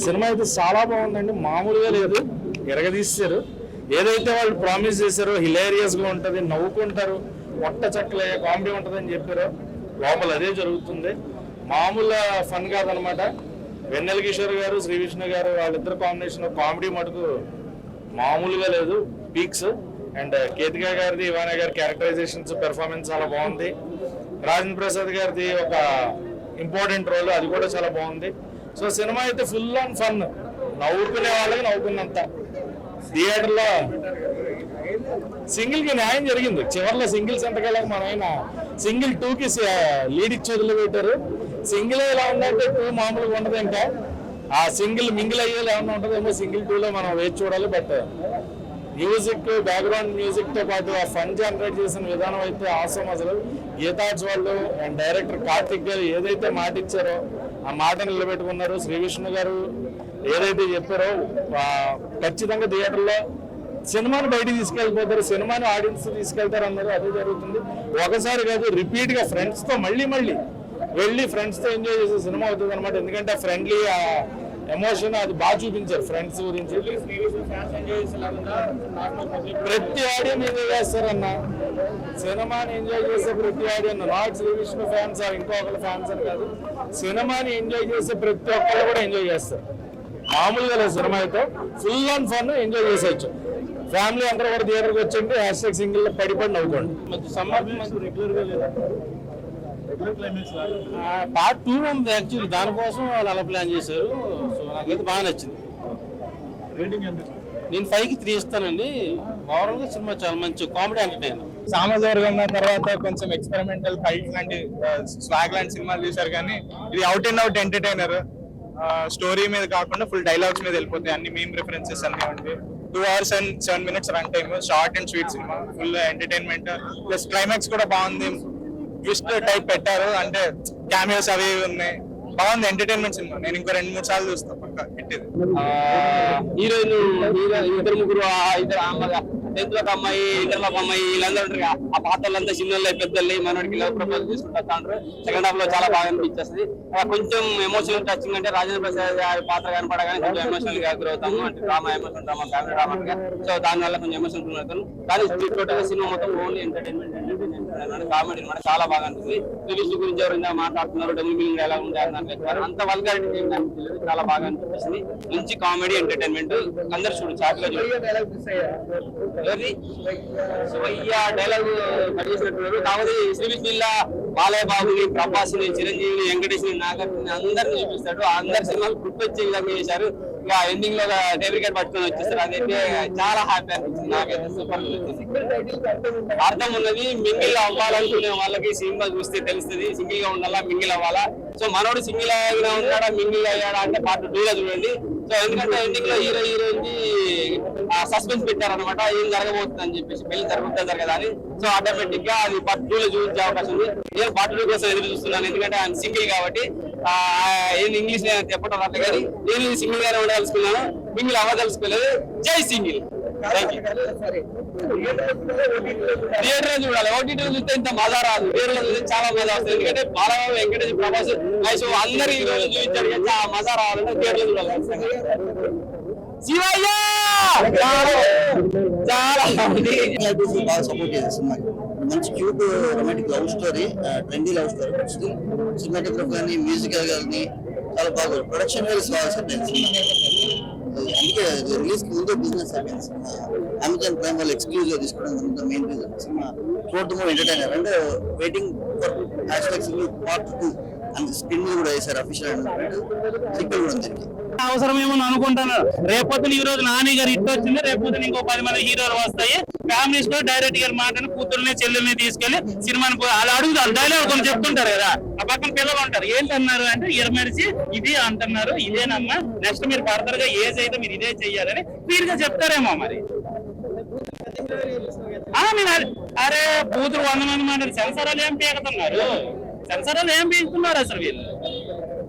Cinema అయితే చాలా బాగుందండి, మామూలుగా లేదు, ఎరగదీశారు. ఏదైతే వాళ్ళు ప్రామిస్ చేశారో హిలేరియస్ గా ఉంటది, నవ్వుకుంటారు, పొట్ట చక్కలే కామెడీ ఉంటది అని చెప్పారో లోపల అదే జరుగుతుంది. మామూలు ఫన్ కాదనమాట. వెన్నెల కిషోర్ గారు, శ్రీ విష్ణు గారు వాళ్ళిద్దరు కాంబినేషన్ కామెడీ మటుకు మామూలుగా లేదు, పీక్స్. అండ్ కేతికా గారిది, ఇవానా గారి క్యారెక్టరైజేషన్స్, పెర్ఫార్మెన్స్ చాలా బాగుంది. రాజేంద్ర ప్రసాద్ గారిది ఒక ఇంపార్టెంట్ రోల్, అది కూడా చాలా బాగుంది. సో సినిమా అయితే ఫుల్ ఆన్ ఫన్, నవ్వుకునే వాళ్ళకి నవ్వుకున్నంత. థియేటర్లో సింగిల్ కి న్యాయం జరిగింది. చివరిలో సింగిల్ సంతకాలకు మన ఆయన సింగిల్ 2కి లీడ్ ఇచ్చి వదిలిపెట్టారు. సింగిల్ ఎలా ఉందంటే 2 మామూలుగా ఉండదు. ఇంకా ఆ సింగిల్ మింగిల్ అయ్యేలా ఏమన్నా ఉంటుందేమో సింగిల్ 2లో మనం వేచి చూడాలి. బట్ మ్యూజిక్, బ్యాక్గ్రౌండ్ మ్యూజిక్ తో పాటు ఆ ఫన్ జనరేట్ చేసిన విధానం అయితే ఆసం. అసలు గీతాజ్ వాళ్ళు అండ్ డైరెక్టర్ కార్తిక్ గారు ఏదైతే మాట ఇచ్చారో ఆ మాట నిలబెట్టుకున్నారు. శ్రీ విష్ణు గారు ఏదైతే చెప్పారో ఖచ్చితంగా థియేటర్లో సినిమాని బయటికి తీసుకెళ్ళిపోతారు, సినిమాని ఆడియన్స్ తీసుకెళ్తారు అన్నారు. అదే జరుగుతుంది. ఒకసారి కాదు, రిపీట్ గా ఫ్రెండ్స్ తో మళ్ళీ వెళ్ళి ఫ్రెండ్స్ తో ఎంజాయ్ చేసే సినిమా అవుతుంది అనమాట. ఎందుకంటే ఫ్రెండ్లీ ఎమోషన్ అది బాగా చూపించారు ఫ్రెండ్స్ గురించి. ప్రతి ఆడియన్ ఎంజాయ్ చేస్తారన్న, సినిమాని ఎంజాయ్ చేసే ప్రతి ఆడియన్, నాట్ శ్రీ విష్ణు ఫ్యాన్స్ ఇంకొకరి ఫ్యాన్స్ అని కాదు, సినిమాని ఎంజాయ్ చేసే ప్రతి ఒక్కరు కూడా ఎంజాయ్ చేస్తారు. మామూలుగా లేదు, సినిమా అయితే ఫుల్ ఆన్ ఫన్ ఎంజాయ్ చేసేయచ్చు. ఫ్యామిలీ అందరూ కూడా థియేటర్కి వచ్చండి, హ్యాష్ సింగిల్ పడి నవ్వుకోండి. పార్ట్ 2 ఉంది యాక్చువల్లీ, దానికోసం వాళ్ళు అలా ప్లాన్ చేశారు. సో నాకైతే బాగా నచ్చింది. నేను 5కి 3 ఇస్తానండి. ఓవరాల్ గా సినిమా చాలా మంచి కామెడీ ఎంటర్టైనర్. సామజవర్గం తర్వాత కొంచెం ఎక్స్పెరిమెంటల్ ఫైట్ లాంటి స్వాగ్ లాంటి సినిమాలు చూసారు, కానీ ఇది out and out entertainer. Story మీద కాకుండా ఫుల్ డైలాగ్స్ మీద వెళ్ళిపోతాయి, అన్ని మీమ్ రిఫరెన్సెస్ అన్ని ఉంటాయి. 2 hours and 7 minutes run time, short and sweet cinema, full entertainment. Plus climax కూడా బాగుంది, ట్విస్ట్ టైప్ పెట్టారు, అంటే క్యామియోస్ అవి ఉన్నాయి. బాగుంది ఎంటర్టైన్మెంట్ సినిమా. నేను ఇంకో 2-3 సార్లు చూస్తా పక్కా పెట్టేది. హీరోయిన్ ఇద్దరు ముగ్గురు, ఇద్దరు 10th ఒక అమ్మాయి, ఇంటర్లో ఒక అమ్మాయి, వీళ్ళందరూ ఉంటారు. ఆ పాత్రలంతా చిన్నోళ్ళే పెద్దోళ్ళే మనోడికి ఇలా ప్రపోజ్ చేసుకుంటా ఉంటారు. సెకండ్ హాఫ్ లో చాలా బాగా అనిపించేస్తుంది. కొంచెం ఎమోషనల్ టచింగ్, అంటే రాజేంద్ర ప్రసాద్ గారి పాత్ర కనపడగానే కొంచెం ఎమోషనల్ గా గురవుతాము. అంటే emotional drama, family drama. So దాని వల్ల కొంచెం ఎమోషనల్ అవుతాను. కానీ టోటల్ సినిమా మొత్తం ఓన్లీ ఎంటర్టైన్మెంట్ కామెడీ మనకు చాలా బాగా అనిపిస్తుంది. రిలీజ్ గురించి ఎవరైనా మాట్లాడుతున్నారు, డబుల్ మీనింగ్ ఎలా ఉంది అంత వల్గారిటీ ఏం అనిపించలేదు, చాలా బాగా అనిపిస్తుంది. మంచి కామెడీ ఎంటర్టైన్మెంట్, అందరు చూడు చాటుగా డైలాగ్ పనిచేసినట్టు. కాకపోతే శ్రీవిష్ణుల్లా బాలయ్య బాబుని, ప్రభాస్ని, చిరంజీవిని, వెంకటేశ్వరి, నాగార్జున అందరిని చూపిస్తాడు. అందరి సినిమాలు గుర్తొచ్చే విధంగా చేశారు. ఇక ఎండింగ్ లో టేబుల్ వికెట్ పట్టుకొని వచ్చేస్తారు. అదైతే చాలా హ్యాపీ అనిపించింది నాకైతే. సూపర్ అర్థం ఉన్నది. మింగిల్ అవ్వాలనుకునే వాళ్ళకి సినిమా చూస్తే తెలుస్తుంది, సింగిల్ గా ఉండాలా, మింగిల్ అవ్వాలా. సో మనోడు సింగిల్ గా ఉన్నాడా, మింగిల్ అయ్యాడా అంటే పార్ట్ 2లో చూడండి. సో ఎందుకంటే ఎండింగ్ లో హీరోయిన్ కి సస్పెన్స్ పెట్టారనమాట, ఏం జరగబోతుంది అని చెప్పేసి, పెళ్లి జరుగుతుందా జరగదా అని. సో ఆటోమేటిక్ గా అది పార్ట్ 2లో చూపించే అవకాశం ఉంది. నేను పార్ట్ 2 కోసం ఎదురు చూస్తున్నాను, ఎందుకంటే ఆయన సింగిల్ కాబట్టి. ఏం ఇంగ్లీష్ నేను చెప్పడం రాదు, కానీ నేను సింగిల్ గానే ఉండదలుచుకున్నాను, మింగిల్ అవ్వదలుచుకోలేదు. జై సింగిల్. థియేటర్ చూడాలి, ఓటీటీ చూస్తే ఇంత మజా రాదు, థియేటర్ లో చూస్తే చాలా మజా వస్తుంది. ఎందుకంటే బాలబాబు, వెంకటేష్, ప్రభాస్, అందరు ఈ రోజు చూపించారు, ఆ మజా రావాలంటే థియేటర్ లో చూడాలి. శివయ్య చాలా బాగా సపోర్ట్ చేసే సినిమా. మంచి cute romantic love story, trendy love story. Cinematography కానీ, మ్యూజిక్ కానీ చాలా బాగా, ప్రొడక్షన్ వైజ్ బాగా సెట్ అయింది సినిమా. అందుకే రిలీజ్ కి ముందే బిజినెస్ అయిపోయింది సినిమా. అమెజాన్ ప్రైమ్ వాళ్ళు ఎక్స్క్లూజివ్ గా తీసుకోవడం మెయిన్ రీజన్. సినిమా చూడటం ఎంటర్టైనర్, అంటే waiting for part 2 and screen కూడా వేశారు అఫీషియల్ సీక్వెల్ కూడా ఉంది. అవసరం ఏమో అనుకుంటాను. రేపొద్దున ఈ రోజు నాని గారు హిట్ వచ్చింది, రేపొద్దున ఇంకో 10 మంది హీరోలు వస్తాయి. ఫ్యామిలీస్ తో డైరెక్ట్ గా మాట్లాడి కూతుర్ని, చెల్లెల్ని తీసుకెళ్లి సినిమాని అలా అడుగుతారు. డైలాగ్ కొన్ని చెప్తుంటారు కదా, ఆ పక్కన పిల్లలు ఉంటారు, ఏంటన్నారు అంటే ఇరమరిచి ఇది అంటున్నారు, ఇదేనమ్మా, నెక్స్ట్ మీరు ఫర్దర్ గా ఏజ్ అయితే మీరు ఇదే చెయ్యాలని క్లియర్ గా చెప్తారేమో. మరి అరే కూతురు 100 మంది మాట్లాడి సెన్సారాలు ఏం పీకుతున్నారు, సెన్సారాలు ఏం పీకుతున్నారు అసలు వీళ్ళు?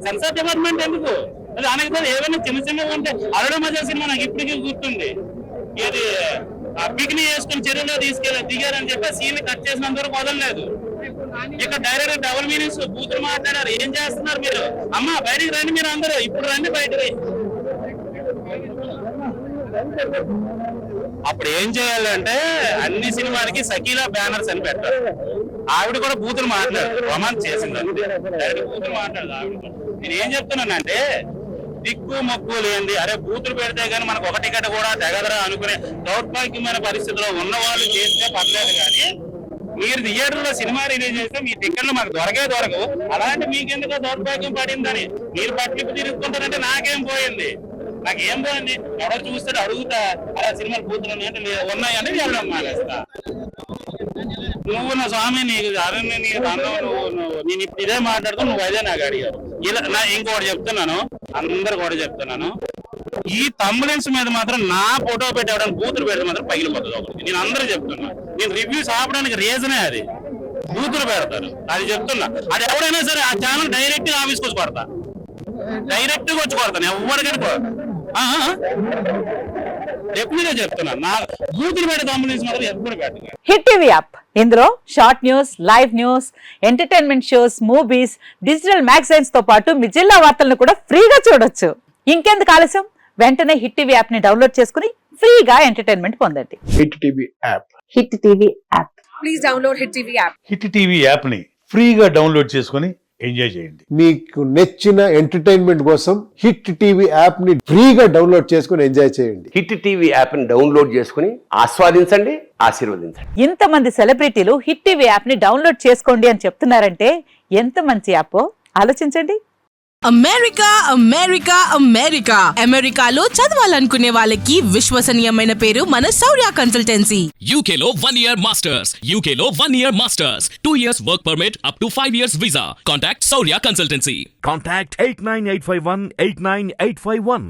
సెన్సార్ డిపార్ట్మెంట్ ఎందుకు? అది అనగా ఏమైనా చిన్న చిన్నగా ఉంటే అరడ మజా సినిమా నాకు ఇప్పటికీ గుర్తుంది. ఇది పిక్ని వేసుకుని చెరువులో దిగారని చెప్పి సీన్ కట్ చేసినంత వరకు వదలలేదు. ఇక్కడ డైరెక్ట్ డబుల్ మీనింగ్స్ బూతులు మాట్లాడారు. ఏం చేస్తున్నారు మీరు? అమ్మ బయటికి రండి, మీరు అందరూ ఇప్పుడు రండి బయటకి. అప్పుడు ఏం చేయాలంటే అన్ని సినిమాలకి సకీలా బ్యానర్స్ అని పెట్టారు. ఆవిడ కూడా బూతులు మాట్లాడదు, రొమాన్స్ చేసింది అంతే, డైరెక్ట్ బూతులు మాట్లాడదు ఆవిడ కూడా. నేను ఏం చెప్తున్నానంటే దిక్కు మొక్కు లేండి, అరే బూతులు పెడితే కానీ మనకు ఒక టికెట్ కూడా తెగదరా అనుకునే దౌర్భాగ్యమైన పరిస్థితిలో ఉన్న వాళ్ళు చేస్తే పర్లేదు. కానీ మీరు థియేటర్లో సినిమా రిలీజ్ చేస్తే మీ టికెట్లు మాకు దొరకవు. అలాంటి మీకెందుకో దౌర్భాగ్యం పడిందని మీరు పట్టింపు తిరుగుతుంటారంటే నాకేం పోయింది, నాకేం పోయింది. ఎవరో చూస్తాడు అడుగుతా అలా సినిమాలు బూతులు ఉన్నాయని వెళ్ళడం మానేస్తా. నువ్వు నా స్వామి నీకు నేను ఇప్పుడు ఇదే మాట్లాడుతూ నువ్వు అదే నాకు అడిగావు. ఇలా నా ఇంకోటి చెప్తున్నాను, అందరు కూడా చెప్తున్నాను, ఈ తంబులెన్స్ మీద మాత్రం నా ఫోటో పెట్టేవడానికి బూతులు పెడితే మాత్రం పగిలిపోతుంది ఒకటి. నేను అందరూ చెప్తున్నా, నేను రివ్యూస్ ఆపడానికి రీజనే అది, బూతులు పెడతారు అది చెప్తున్నా. అది ఎవరైనా సరే ఆ ఛానల్ డైరెక్ట్ గా ఆఫీస్కి వచ్చి కొడతా, డైరెక్ట్ గా వచ్చి కొడతాను ఎవరికైనా ఎప్పుడుగా చెప్తున్నా. నా బూతులు పెడితే తంబులెన్స్ మాత్రం ఎప్పుడు పెట్టాను. హిట్ టీవీ యాప్, ఇందులో short news, live news, entertainment shows, movies, digital magazines తో పాటు మీ జిల్లా వార్తలను కూడా ఫ్రీగా చూడొచ్చు. ఇంకెందుకు ఆలస్యం, వెంటనే హిట్ టీవీ యాప్ ని డౌన్లోడ్ చేసుకుని ఫ్రీగా ఎంటర్టైన్మెంట్ పొందండి. Hit TV app. Hit TV app. Please download hit TV app. Hit TV app ని ఫ్రీగా డౌన్లోడ్ చేసుకొని ఎంజాయ్ చేయండి. మీకు నచ్చిన ఎంటర్టైన్మెంట్ కోసం హిట్ టీవీ యాప్ ని ఫ్రీగా డౌన్లోడ్ చేసుకొని ఎంజాయ్ చేయండి. హిట్ టీవీ యాప్ ని డౌన్లోడ్ చేసుకుని ఆస్వాదించండి, ఆశీర్వదించండి. ఇంతమంది సెలబ్రిటీలు హిట్ టీవీ యాప్ ని డౌన్లోడ్ చేసుకోండి అని చెప్తున్నారంటే ఎంత మంచి యాప్ ఆలోచించండి. అమెరికా అమెరికా అమెరికా అమెరికాలో చదవాలనుకునే వాళ్ళకి విశ్వసనీయమైన పేరు మన శౌర్య కన్సల్టెన్సీ. UK లో 1 year masters, UK లో 1 year masters, 2 years work permit up to 5 years visa. Contact Saurya Consultancy. Contact 89851 89851.